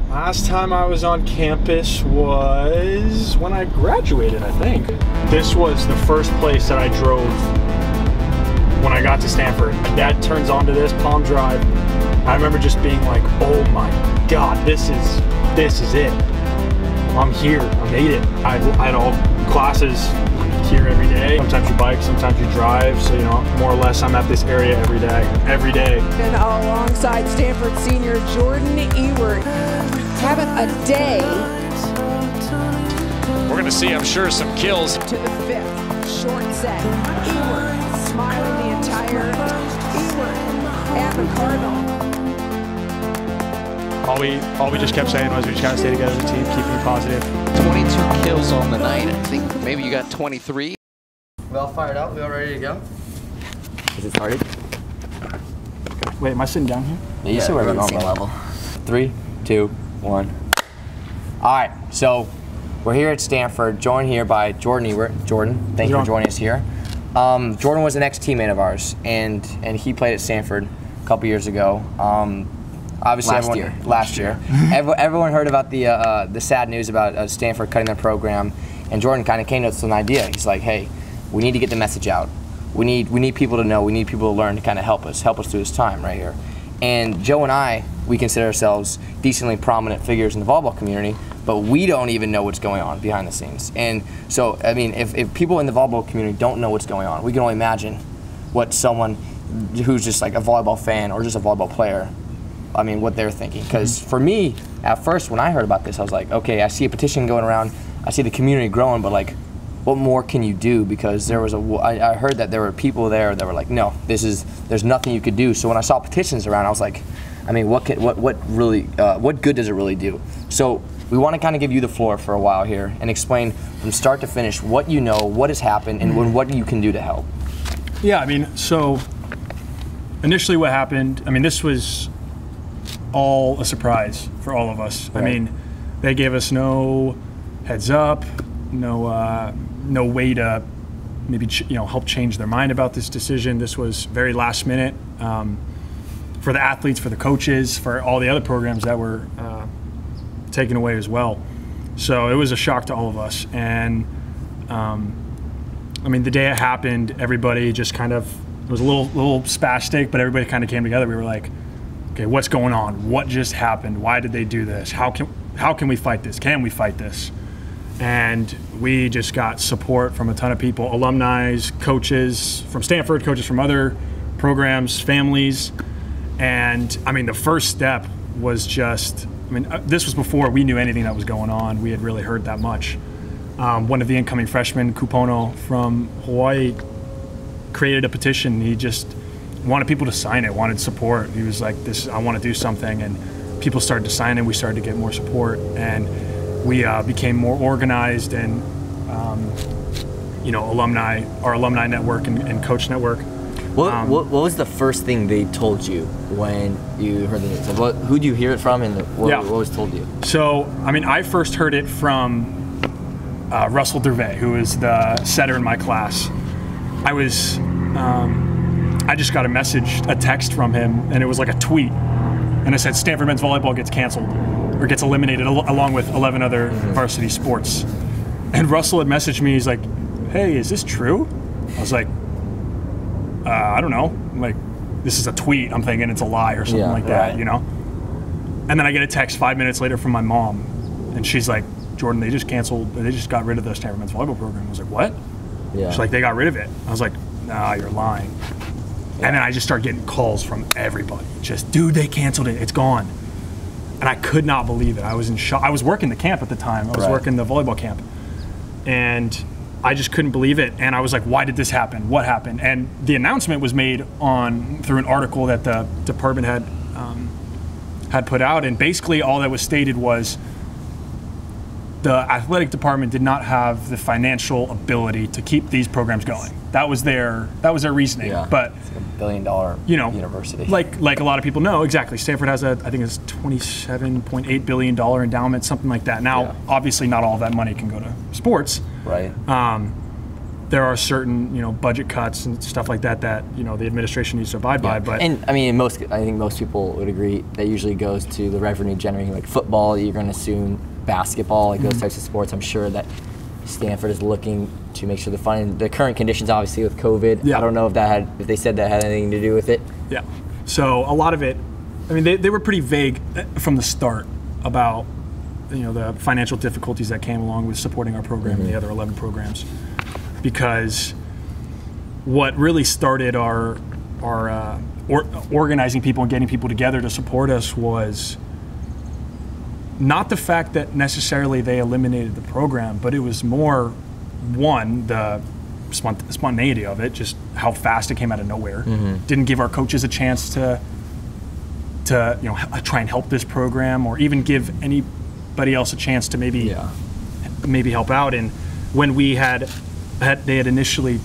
Last time I was on campus was when I graduated, I think. This was the first place that I drove when I got to Stanford. My dad turns onto this Palm Drive. I remember just being like, oh my God, this is it. I'm here, I made it. I had all classes here every day. Sometimes you bike, sometimes you drive. So, you know, more or less I'm at this area every day. And alongside Stanford senior Jordan Ewert, having a day. We're going to see, I'm sure, some kills. To the fifth short set. Ewert smiling the entire Ewert and the Cardinal. All we just kept saying was we just got to stay together as a team, keep being positive. 22 kills on the night. I think maybe you got 23. We all fired up? We all ready to go? Is it started? Wait, am I sitting down here? Yeah, we're on the level. 3, 2, 1. All right, so we're here at Stanford, joined here by Jordan Ewert. Jordan, thank you for joining us here. Jordan was an ex-teammate of ours, and he played at Stanford a couple years ago. Obviously, last year. Everyone heard about the sad news about Stanford cutting their program, and Jordan kind of came to us with an idea. He's like, hey, we need to get the message out. We need people to know. We need people to learn to kind of help us through this time right here. And Joe and I, we consider ourselves decently prominent figures in the volleyball community, but we don't even know what's going on behind the scenes. And so, I mean, if people in the volleyball community don't know what's going on, we can only imagine what someone who's just like a volleyball fan or just a volleyball player, I mean, what they're thinking. Because for me, at first, when I heard about this, I was like, okay, I see a petition going around, I see the community growing, but like, what more can you do? Because there was I heard that there were people there that were like, no, there's nothing you could do. So when I saw petitions around, I was like, I mean, what good does it really do? So we want to kind of give you the floor for a while here and explain from start to finish what you know, what has happened, and what you can do to help. Yeah, I mean, so initially what happened, I mean, this was all a surprise for all of us. Right. I mean, they gave us no heads up, no way to maybe help change their mind about this decision. This was very last minute for the athletes, for the coaches, for all the other programs that were taken away as well. So it was a shock to all of us. And I mean, the day it happened, everybody just kind of, it was a little spastic, but everybody kind of came together. We were like, okay, what's going on? What just happened? Why did they do this? How can we fight this? Can we fight this? And we just got support from a ton of people, alumni, coaches from Stanford, coaches from other programs, families. And I mean, the first step was just, I mean, this was before we knew anything that was going on. We had really heard that much. One of the incoming freshmen, Kupono from Hawaii, created a petition. He just wanted people to sign it, wanted support. He was like, I want to do something. And people started to sign it. We started to get more support. And we became more organized, and our alumni network and coach network. What was the first thing they told you when you heard the news? Who do you hear it from, and what was told you? So, I mean, I first heard it from Russell Dervay, who is the setter in my class. I just got a text from him, and it was like a tweet, and it said Stanford men's volleyball gets canceled or gets eliminated along with 11 other varsity sports. And Russell had messaged me, he's like, hey, is this true? I was like, I don't know. I'm like, this is a tweet. I'm thinking it's a lie or something like that, you know? And then I get a text 5 minutes later from my mom, and she's like, Jordan, they just got rid of the Stanford men's volleyball program. I was like, what? Yeah. She's like, they got rid of it. I was like, nah, you're lying. Yeah. And then I just started getting calls from everybody. Just, dude, they canceled it. It's gone. and I could not believe it. I was in shock. I was working the camp at the time. I was working the volleyball camp, and I just couldn't believe it. And I was like, why did this happen? What happened? And the announcement was made through an article that the department had put out, and basically all that was stated was the athletic department did not have the financial ability to keep these programs going. That was their reasoning. Yeah. But it's like $1 billion university. Like a lot of people know, exactly. Stanford has I think it's $27.8 billion endowment, something like that. Now, obviously, not all of that money can go to sports. Right. There are certain budget cuts and stuff like that the administration needs to abide by. But I think most people would agree that usually goes to the revenue generating, like football. You're going to assume basketball, like those types of sports. I'm sure that Stanford is looking to make sure the current conditions, obviously with COVID. Yeah. I don't know if they said that had anything to do with it. Yeah. So a lot of it, I mean, they were pretty vague from the start about the financial difficulties that came along with supporting our program and the other 11 programs, because what really started our organizing people and getting people together to support us was not the fact that necessarily they eliminated the program, but it was more, one, the spontaneity of it, just how fast it came out of nowhere. Didn't give our coaches a chance to try and help this program, or even give anybody else a chance to maybe help out. And when they had initially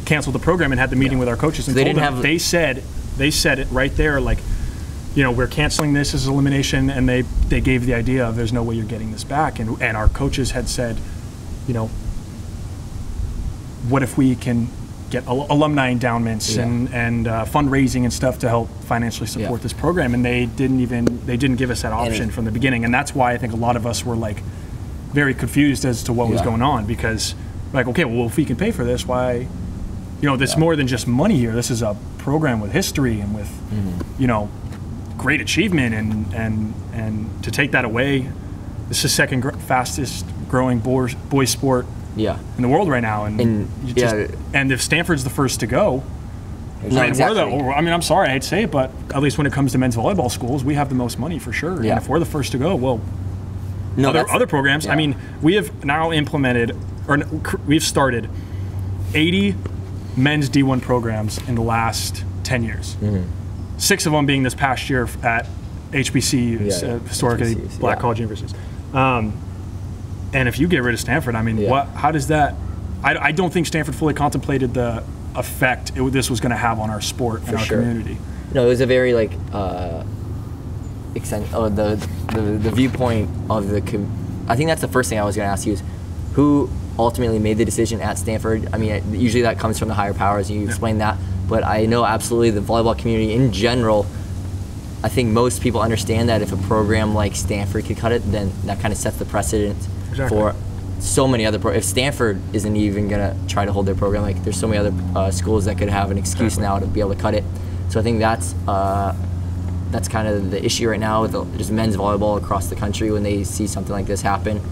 canceled the program and had the meeting with our coaches, and they said it right there, like, we're canceling this as elimination, and they gave the idea of there's no way you're getting this back. And our coaches had said, what if we can get alumni endowments and fundraising and stuff to help financially support this program? And they didn't give us that option from the beginning. And that's why I think a lot of us were like very confused as to what was going on, because like, okay, well, if we can pay for this, why, there's more than just money here. This is a program with history and with, great achievement, and to take that away, this is the second fastest growing boys sport in the world right now. And if Stanford's the first to go, I'm sorry, I hate to say it, but at least when it comes to men's volleyball schools, we have the most money for sure. And if we're the first to go, well, other programs. I mean, we have now we've started 80 men's D1 programs in the last 10 years. 6 of them being this past year at HBCUs, historically black college universities. And if you get rid of Stanford, I mean, how does that? I don't think Stanford fully contemplated the effect this was going to have on our sport and our community. No, it was a very the viewpoint of I think that's the first thing I was going to ask you is who ultimately made the decision at Stanford. I mean, usually that comes from the higher powers, and you explained that. But I know absolutely the volleyball community in general, I think most people understand that if a program like Stanford could cut it, then that kind of sets the precedent for so many other programs. If Stanford isn't even going to try to hold their program, like there's so many other schools that could have an excuse now to be able to cut it. So I think that's kind of the issue right now with just men's volleyball across the country when they see something like this happen.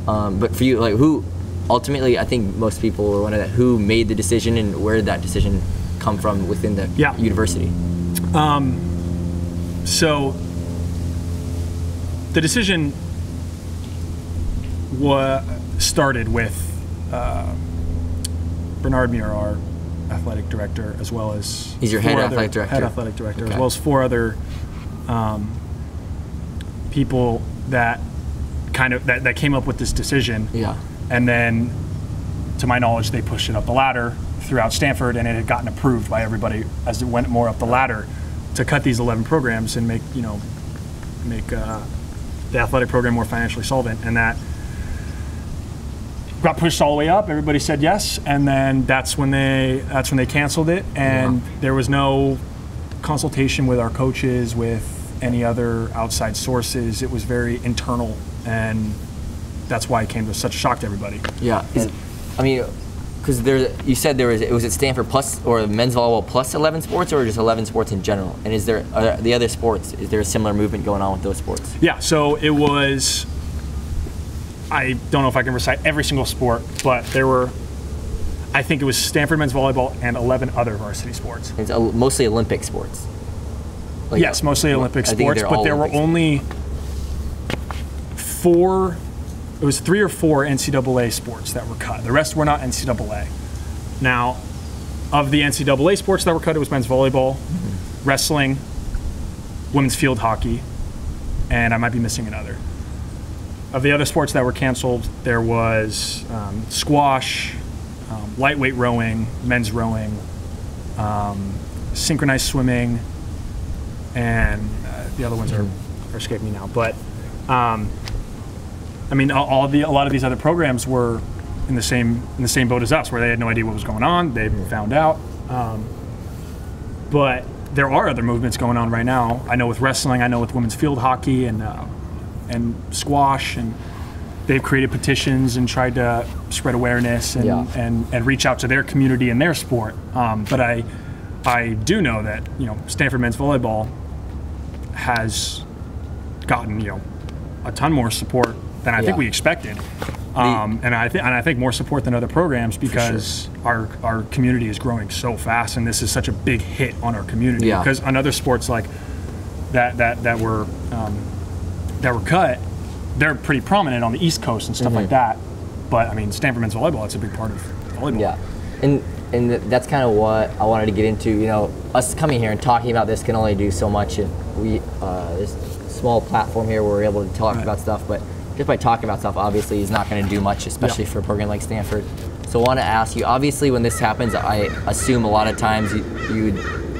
But for you, like who ultimately, I think most people were wondering who made the decision and where did that decision come from within the university? So the decision started with Bernard Muir, our athletic director, as well as he's your head athletic director, as well as 4 other people that that came up with this decision. And then, to my knowledge, they pushed it up the ladder throughout Stanford, and it had gotten approved by everybody as it went more up the ladder to cut these 11 programs and make the athletic program more financially solvent. And that got pushed all the way up. Everybody said yes, and then that's when they canceled it. And there was no consultation with our coaches, with any other outside sources. It was very internal, and that's why it came to such a shock to everybody. Because you said was it Stanford plus or men's volleyball plus 11 sports, or just 11 sports in general? And is there the other sports? Is there a similar movement going on with those sports? Yeah. So it was. I don't know if I can recite every single sport, but there were. I think it was Stanford men's volleyball and 11 other varsity sports. It's mostly Olympic sports. Yes, mostly Olympic sports, but there were only 3 or 4 NCAA sports that were cut. The rest were not NCAA. Now, of the NCAA sports that were cut, it was men's volleyball, wrestling, women's field hockey, and I might be missing another. Of the other sports that were canceled, there was squash, lightweight rowing, men's rowing, synchronized swimming, and the other ones are escaping me now. But I mean, a lot of these other programs were in the same boat as us, where they had no idea what was going on. They found out, but there are other movements going on right now. I know with wrestling, I know with women's field hockey and squash, and they've created petitions and tried to spread awareness and reach out to their community and their sport. But I do know that Stanford men's volleyball has gotten a ton more support than I think we expected, and I think more support than other programs because our community is growing so fast, and this is such a big hit on our community. Because on other sports like that were cut, they're pretty prominent on the East Coast and stuff like that. But I mean, Stanford men's volleyball, it's a big part of volleyball. Yeah, and that's kind of what I wanted to get into. Us coming here and talking about this can only do so much, and we this small platform here where we're able to talk about stuff, but just by talking about stuff obviously is not going to do much, especially for a program like Stanford. So I want to ask you, obviously when this happens, I assume a lot of times you'd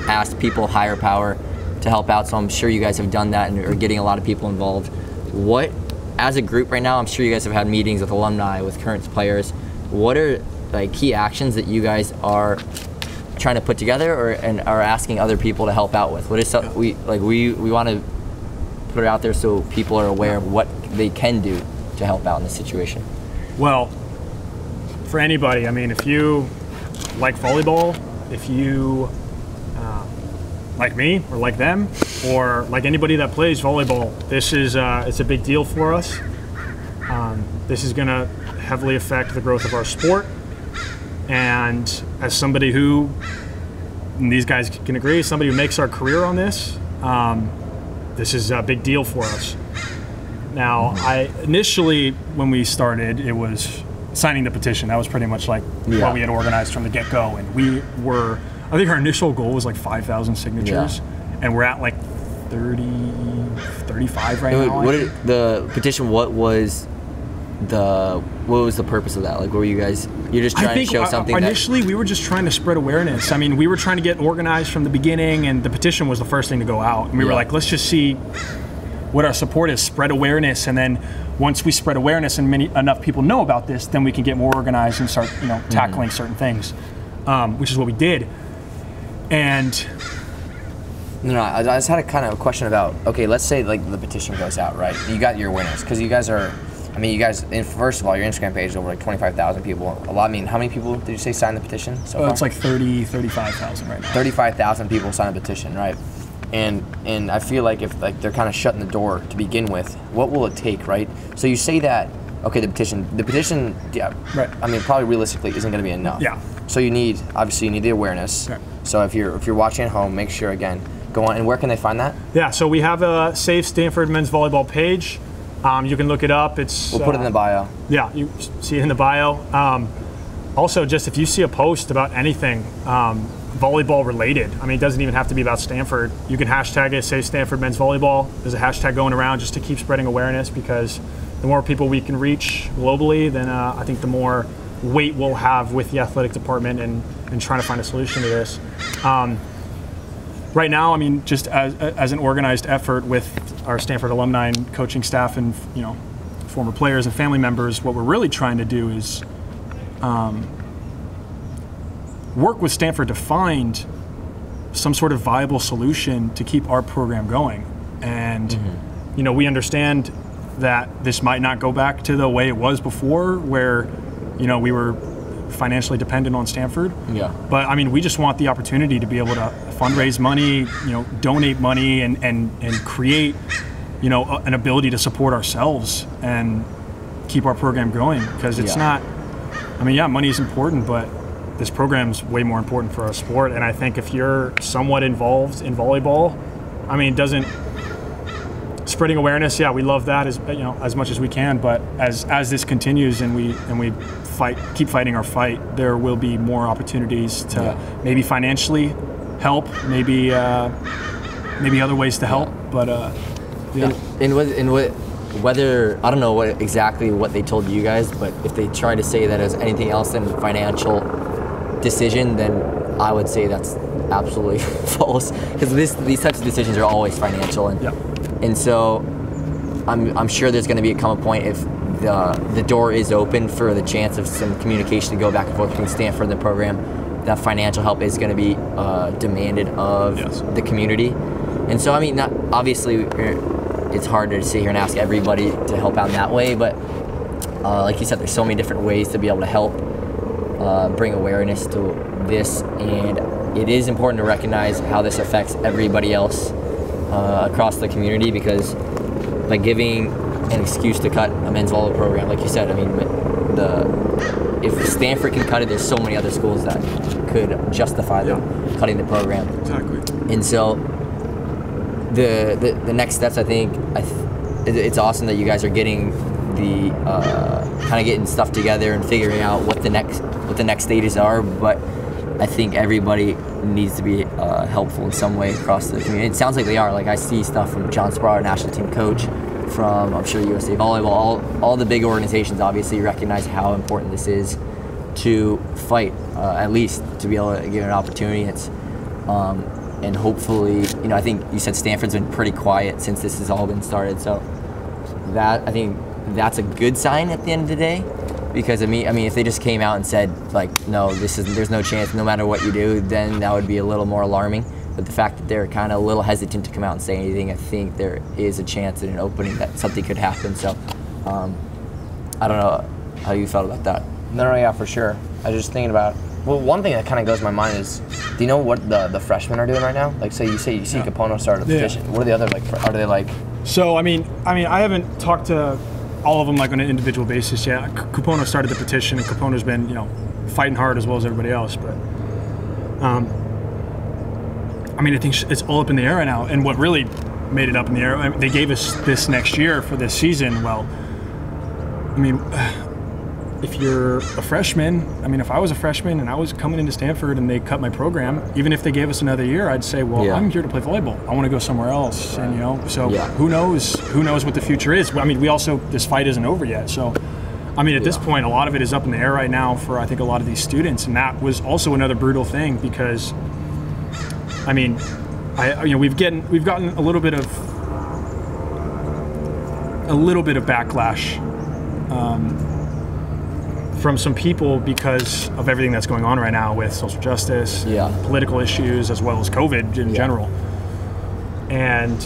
ask people higher power to help out, so I'm sure you guys have done that and are getting a lot of people involved. What, as a group right now, I'm sure you guys have had meetings with alumni, with current players. What are like key actions that you guys are trying to put together and are asking other people to help out with? What is we want to put it out there so people are aware of what they can do to help out in this situation? Well, for anybody, I mean, if you like volleyball, if you like me or like them, or like anybody that plays volleyball, this is it's a big deal for us. This is going to heavily affect the growth of our sport, and as somebody who, and these guys can agree, somebody who makes our career on this, this is a big deal for us. Now, initially when we started, it was signing the petition. That was pretty much like what we had organized from the get-go, and we were, I think our initial goal was like 5,000 signatures, and we're at like 35 right now. What did the petition? What was the purpose of that? Like, were you guys? You're just trying to show something. Initially, we were just trying to spread awareness. I mean, we were trying to get organized from the beginning, and the petition was the first thing to go out. And we were like, let's just see what our support is, spread awareness, and then once we spread awareness and enough people know about this, then we can get more organized and start, tackling certain things, which is what we did. And I just had a kind of a question about, okay, let's say like the petition goes out, right? You got your winners, because you guys are, I mean, you guys, first of all, your Instagram page is over like 25,000 people. A lot. I mean, how many people did you say signed the petition so far? It's like 35,000 right now. 35,000 people signed the petition, right? And I feel like if like they're kind of shutting the door to begin with, what will it take, right? So you say that, okay, the petition, yeah, right. I mean, probably realistically isn't going to be enough. Yeah. So you need the awareness. Right. So if you're watching at home, make sure again, go on. And where can they find that? Yeah. So we have a Safe Stanford Men's Volleyball page. You can look it up. We'll put it in the bio. Yeah, you see it in the bio. Also, just if you see a post about anything volleyball related, I mean, it doesn't even have to be about Stanford. You can hashtag it, say Stanford Men's Volleyball. There's a hashtag going around just to keep spreading awareness, because the more people we can reach globally, then I think the more weight we'll have with the athletic department and trying to find a solution to this. Right now, I mean, just as an organized effort with our Stanford alumni and coaching staff and former players and family members, what we're really trying to do is work with Stanford to find some sort of viable solution to keep our program going. And we understand that this might not go back to the way it was before, where we were financially dependent on Stanford. Yeah. But I mean, we just want the opportunity to be able to fundraise money, donate money, and create, an ability to support ourselves and keep our program going. Because it's not, I mean, money is important, but this program's way more important for our sport. And I think if you're somewhat involved in volleyball, I mean, spreading awareness, yeah, we love that as much as we can. But as this continues and we keep fighting our fight, there will be more opportunities to maybe financially help, maybe other ways to help. But whether I don't know what they told you guys, but if they try to say that as anything else than financial decision, then I would say that's absolutely false, because these types of decisions are always financial, and so I'm sure there's going to come a point if the door is open for the chance of some communication to go back and forth between Stanford and the program, that financial help is going to be demanded of the community. And so, I mean, obviously it's hard to sit here and ask everybody to help out in that way, but like you said, there's so many different ways to be able to help bring awareness to this, and it is important to recognize how this affects everybody else across the community, because by giving an excuse to cut a men's volleyball program, like you said, I mean, if Stanford can cut it, there's so many other schools that could justify them cutting the program. Exactly. And so the next steps, I think, it's awesome that you guys are getting the kind of getting stuff together and figuring out what the next stages are. But I think everybody needs to be helpful in some way across the community. It sounds like they are. Like, I see stuff from John Sproul, our national team coach, from, I'm sure, USA Volleyball. All the big organizations obviously recognize how important this is to fight, at least to be able to get an opportunity. And hopefully, I think you said Stanford's been pretty quiet since this has all been started. So I think that's a good sign at the end of the day. Because I mean, if they just came out and said, like, no, there's no chance, no matter what you do, then that would be a little more alarming. But the fact that they're kind of a little hesitant to come out and say anything, I think there is a chance in an opening that something could happen. So I don't know how you felt about that. No, yeah, for sure. I was just thinking about, well, one thing that kind of goes in my mind is, do you know what the freshmen are doing right now? Like, say you see Capono started a petition. What are the other, like, are they like? So, I mean, I haven't talked to all of them like on an individual basis yet. Capono started the petition, and Capono's been, fighting hard as well as everybody else. But, I mean, I think it's all up in the air right now. And what really made it up in the air, they gave us this next year for this season. Well, I mean, if you're a freshman, if I was a freshman and I was coming into Stanford and they cut my program, even if they gave us another year, I'd say, well, I'm here to play volleyball. I want to go somewhere else. And, who knows what the future is. I mean, this fight isn't over yet. So, I mean, at this point, a lot of it is up in the air right now for, I think, a lot of these students. And that was also another brutal thing, because, I mean, we've gotten a little bit of backlash from some people because of everything that's going on right now with social justice, political issues, as well as COVID in general. And,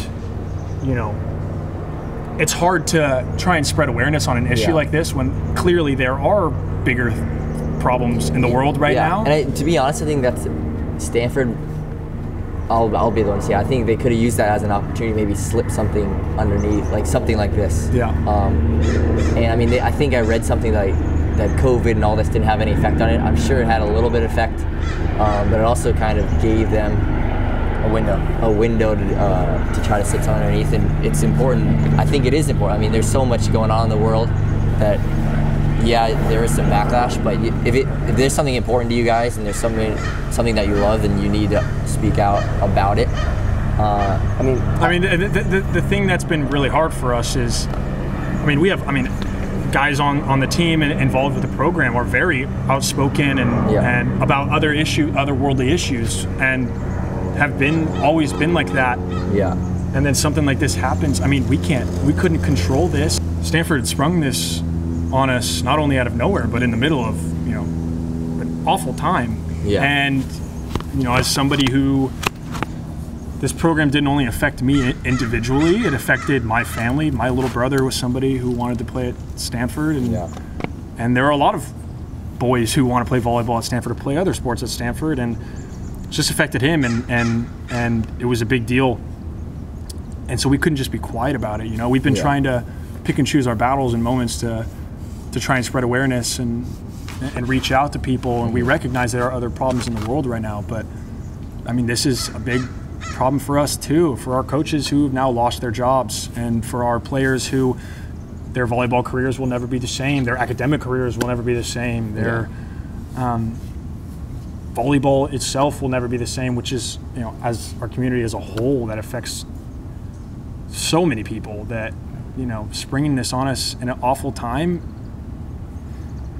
it's hard to try and spread awareness on an issue like this when clearly there are bigger problems in the world right now. And to be honest, I think that's Stanford. I'll be the one to say, I think they could have used that as an opportunity to maybe slip something underneath, like something like this. And I mean, I think I read something that COVID and all this didn't have any effect on it. I'm sure it had a little bit of effect, but it also kind of gave them a window to try to sit underneath. And it's important. I think it is important. I mean, there's so much going on in the world that, there is some backlash, but if there's something important to you guys and there's something that you love, then you need to speak out about it. The thing that's been really hard for us is, guys on the team and involved with the program are very outspoken and about other worldly issues, and have always been like that. And then something like this happens. I mean, we couldn't control this. Stanford sprung this on us not only out of nowhere, but in the middle of an awful time. And as somebody who, this program didn't only affect me individually, it affected my family. My little brother was somebody who wanted to play at Stanford, and there are a lot of boys who want to play volleyball at Stanford or play other sports at Stanford, and it just affected him, and it was a big deal. And so we couldn't just be quiet about it. We've been trying to pick and choose our battles and moments to try and spread awareness and reach out to people, and we recognize there are other problems in the world right now, but I mean, this is a big problem for us too, for our coaches who have now lost their jobs, and for our players who their volleyball careers will never be the same, their academic careers will never be the same, their volleyball itself will never be the same, which is, you know, as our community as a whole, that affects so many people, that, you know, springing this on us in an awful time,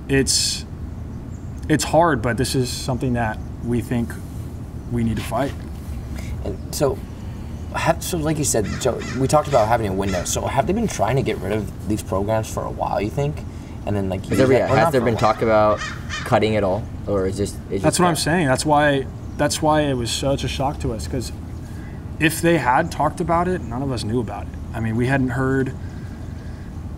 it's hard, but this is something that we think we need to fight. And so like you said, Joe, we talked about having a window. So have they been trying to get rid of these programs for a while, you think? And then like, has there been talk about cutting it all, or is just that's what I'm saying. That's why it was such a shock to us, because if they had talked about it, none of us knew about it. I mean, we hadn't heard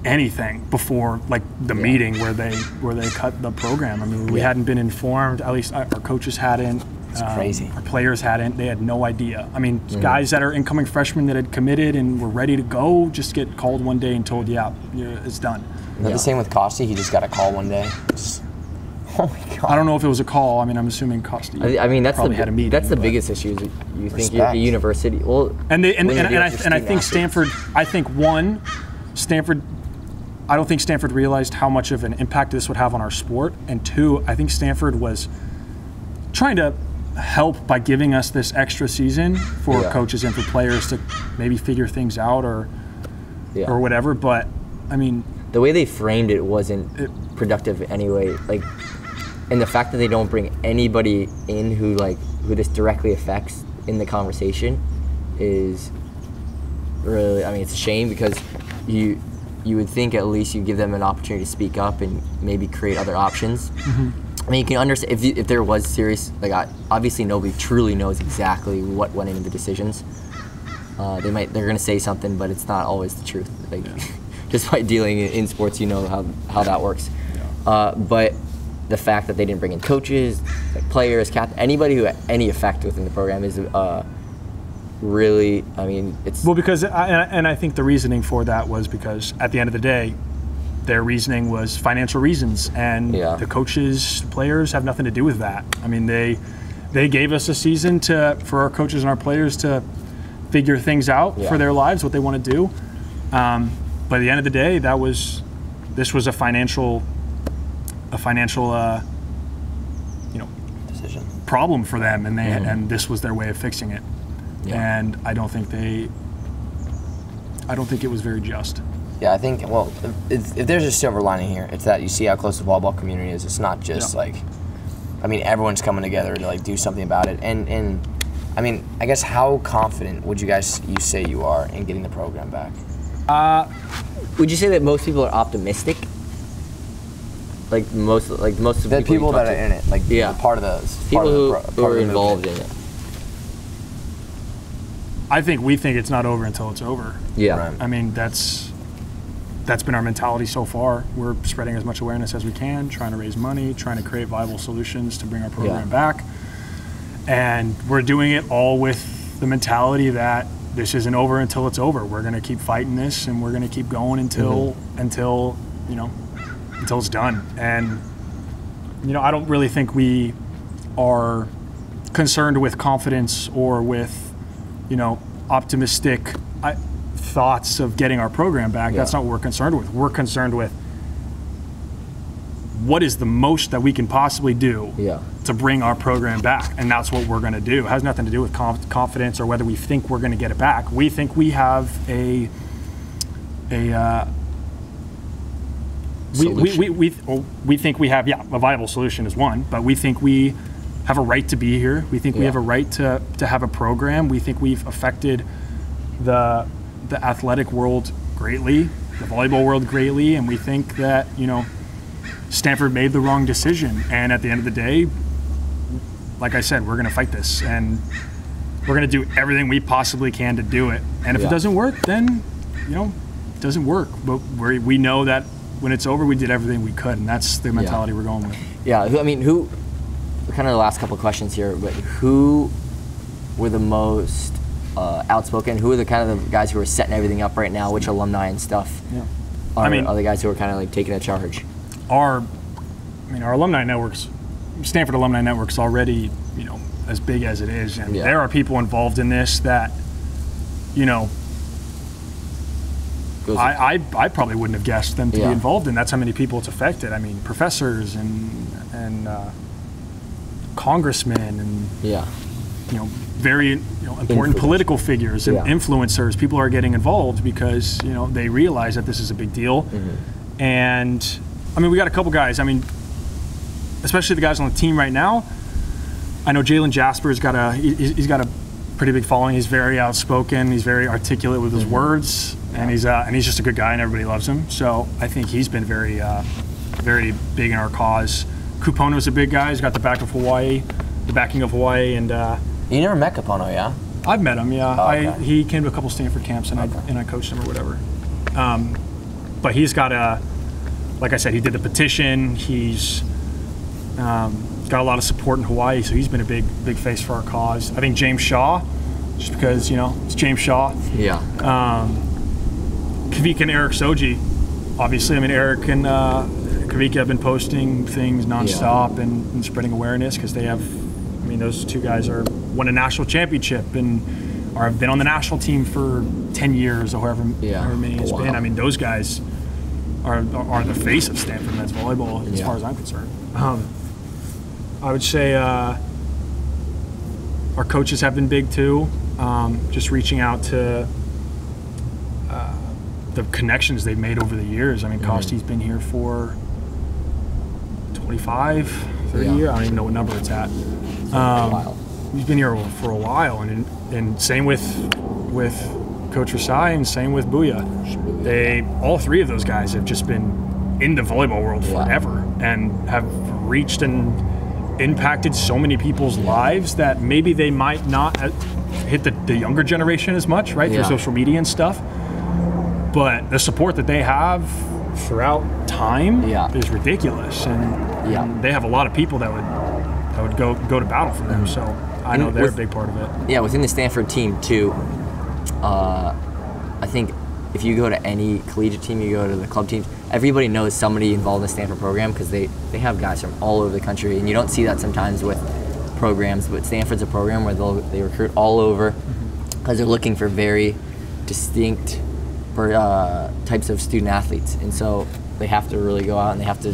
anything before, like the meeting where they cut the program. I mean, we hadn't been informed. At least our coaches hadn't. It's crazy. Our players hadn't. They had no idea. I mean, guys that are incoming freshmen that had committed and were ready to go just get called one day and told, yeah, it's done. Is that the same with Costi? He just got a call one day. Oh my God. I don't know if it was a call. I mean, I'm assuming Costi. I mean, that's had a meeting. That's the biggest issue. Is you think you're the university. Well, and I think Stanford. Stanford. I don't think Stanford realized how much of an impact this would have on our sport. And two, I think Stanford was trying to help by giving us this extra season for coaches and for players to maybe figure things out or whatever. But I mean, the way they framed it wasn't productive anyway. Like, and the fact that they don't bring anybody in who this directly affects in the conversation is really, I mean, it's a shame, because you would think at least you give them an opportunity to speak up and maybe create other options. I mean, you can understand if there was serious, like, obviously nobody truly knows exactly what went into the decisions. They're going to say something, but it's not always the truth. Like, just by dealing in sports, you know how that works. But the fact that they didn't bring in coaches, like players, anybody who had any effect within the program is really, I mean, it's... Well, because, and I think the reasoning for that was because at the end of the day, their reasoning was financial reasons, and the coaches, players have nothing to do with that. I mean, they gave us a season for our coaches and our players to figure things out for their lives, what they want to do. But at the end of the day, this was a financial decision, problem for them, and and this was their way of fixing it. And I don't think it was very just. Yeah, I think, well, if there's a silver lining here, it's that you see how close the volleyball community is. It's not just like, I mean, everyone's coming together to like do something about it. And I mean, I guess how confident would you say you are in getting the program back? Would you say that most people are optimistic? Like most of the people that are in it, like part of the people who are involved in it. We think it's not over until it's over. Yeah. Right. I mean, that's been our mentality so far. We're spreading as much awareness as we can, trying to raise money, trying to create viable solutions to bring our program back. And we're doing it all with the mentality that this isn't over until it's over. We're going to keep fighting this, and we're going to keep going until it's done. And I don't really think we are concerned with confidence or with optimistic thoughts of getting our program back. That's not what we're concerned with. We're concerned with what is the most that we can possibly do to bring our program back, and that's what we're going to do. It has nothing to do with confidence or whether we think we're going to get it back. We think we have we think we have a viable solution is one, but we think we have a right to be here. We think we have a right to have a program. We think we've affected the athletic world greatly, the volleyball world greatly, and we think that Stanford made the wrong decision. And at the end of the day, like I said, we're going to fight this, and we're going to do everything we possibly can to do it. And if it doesn't work, then it doesn't work. But we know that when it's over, we did everything we could, and that's the mentality we're going with. Yeah. Who? Kind of the last couple of questions here, but who were the most outspoken? Who are the kind of the guys who are setting everything up right now? Which alumni and stuff are the guys who are kind of like taking a charge? Our alumni networks, Stanford Alumni Network's already, as big as it is. And there are people involved in this that, you know, I probably wouldn't have guessed them to be involved in. That's how many people it's affected. I mean, professors and congressmen and you know, very important political figures and influencers. People are getting involved because, you know, they realize that this is a big deal. And I mean, we got a couple guys. I mean, especially the guys on the team right now. I know Jalen Jasper's got he's got a pretty big following. He's very outspoken. He's very articulate with his words, and he's just a good guy, and everybody loves him. So I think he's been very big in our cause. Kupono's a big guy. He's got the backing of Hawaii, and you never met Kupono, yeah? I've met him, yeah. Oh, okay. He came to a couple Stanford camps, and I coached him or whatever. But he's got like I said, he did the petition. He's got a lot of support in Hawaii, so he's been a big face for our cause. I think James Shaw, just because, you know, it's James Shaw. Yeah. Kavika and Eric Soji, obviously. I mean, Eric and Kavika have been posting things nonstop and spreading awareness because they have, I mean, those two guys won a national championship and have been on the national team for 10 years or however many it's been. I mean, those guys are the face of Stanford men's volleyball as far as I'm concerned. I would say our coaches have been big too. Just reaching out to the connections they've made over the years. I mean, Kosti's been here for 25, 30 years. I don't even know what number it's at. He's been here for a while, and same with Coach Rasai, and same with Booyah. All three of those guys have just been in the volleyball world forever and have reached and impacted so many people's lives that maybe they might not hit the younger generation as much, right, through social media and stuff. But the support that they have throughout time is ridiculous, and they have a lot of people that would go to battle for them. So I know they're a big part of it. Yeah, within the Stanford team too. I think if you go to any collegiate team, you go to the club teams, everybody knows somebody involved in the Stanford program because they have guys from all over the country, and you don't see that sometimes with programs. But Stanford's a program where they recruit all over because they're looking for very distinct types of student athletes, and so they have to really go out and they have to.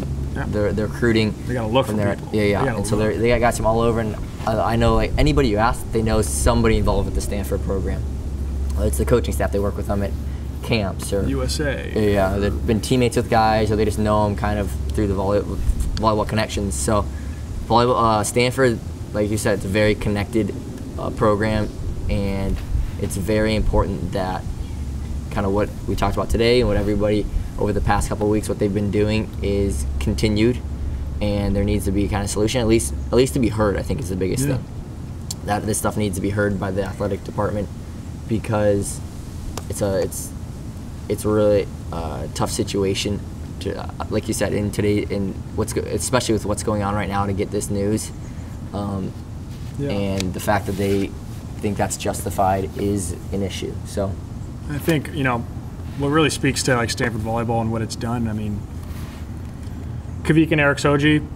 They're recruiting. They gotta look for people. And so they got guys from all over, and I know like anybody you ask, they know somebody involved with the Stanford program. It's the coaching staff. They work with them at camps or USA. Yeah, they've been teammates with guys, or they just know them kind of through the volleyball connections. So, Stanford, like you said, it's a very connected program, and it's very important that kind of what we talked about today and what everybody over the past couple of weeks, what they've been doing is continued, and there needs to be kind of solution, at least to be heard. I think is the biggest thing. That this stuff needs to be heard by the athletic department because it's a really tough situation to, like you said, in today, especially with what's going on right now, to get this news, and the fact that they think that's justified is an issue. So, I think what really speaks to like Stanford volleyball and what it's done. I mean, Kavika and Eric Soji,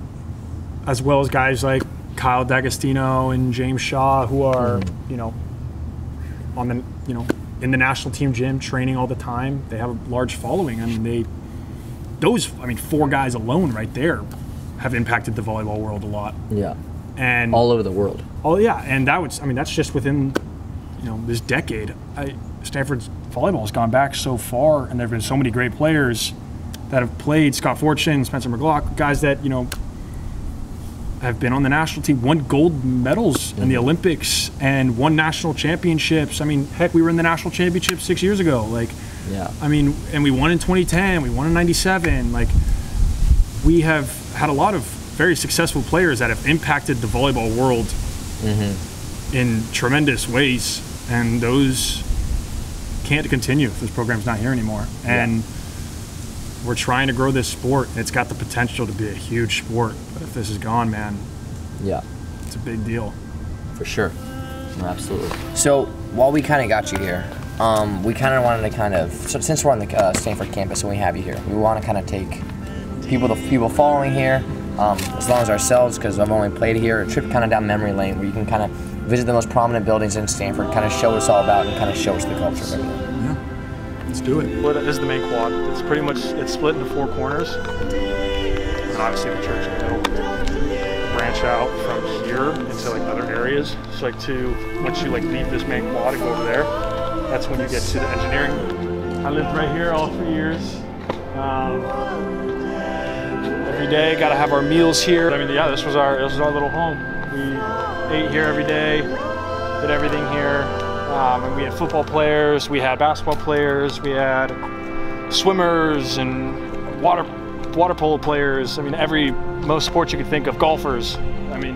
as well as guys like Kyle D'Agostino and James Shaw, who are on the in the national team gym training all the time. They have a large following. I mean, four guys alone right there have impacted the volleyball world a lot. Yeah. And all over the world. Oh yeah, and that's just within this decade. Stanford's volleyball has gone back so far, and there have been so many great players that have played. Scott Fortune, Spencer McGlock, guys that have been on the national team, won gold medals in the Olympics, and won national championships. I mean, heck, we were in the national championship 6 years ago. I mean, and we won in 2010. We won in '97. We have had a lot of very successful players that have impacted the volleyball world in tremendous ways, and those can't continue if this program's not here anymore. And we're trying to grow this sport. It's got the potential to be a huge sport, but if this is gone, man, it's a big deal. For sure. Absolutely. So while we kind of got you here, we kind of wanted to since we're on the Stanford campus and we have you here, we want to kind of take people following here, as long as ourselves, because I've only played here, a trip kind of down memory lane where you can kind of visit the most prominent buildings in Stanford, kind of show us all about and kind of show us the culture of everything. Yeah, let's do it. This is the main quad. It's pretty much, it's split into 4 corners. And obviously the church in the middle. Branch out from here into like other areas. So like once you like leave this main quad and go over there, that's when you get to the engineering. I lived right here all 3 years. Every day, got to have our meals here. I mean, yeah, this was our little home. We ate here every day, did everything here. And we had football players, we had basketball players, we had swimmers and water polo players. I mean, most sports you could think of, golfers. I mean,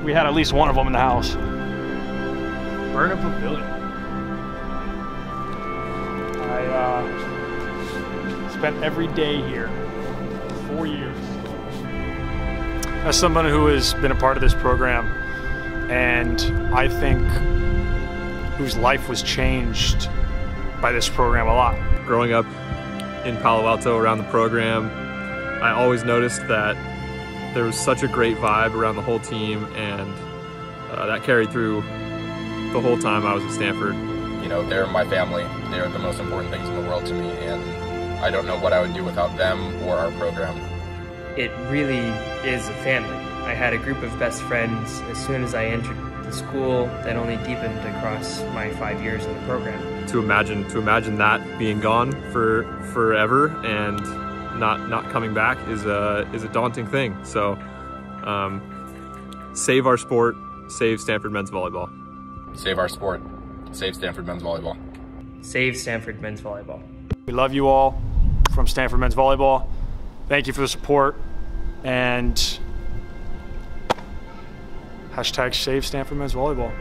we had at least one of them in the house. We're in a pavilion. I spent every day here for 4 years. As someone who has been a part of this program, and I think whose life was changed by this program a lot. Growing up in Palo Alto around the program, I always noticed that there was such a great vibe around the whole team, and that carried through the whole time I was at Stanford. You know, they're my family. They're the most important things in the world to me, and I don't know what I would do without them or our program. It really is a family. I had a group of best friends as soon as I entered the school that only deepened across my 5 years in the program. To imagine that being gone for forever and not coming back is a daunting thing. So save our sport, save Stanford men's volleyball. Save our sport, save Stanford men's volleyball. Save Stanford men's volleyball. We love you all from Stanford men's volleyball. Thank you for the support, and # save Stanford men's volleyball.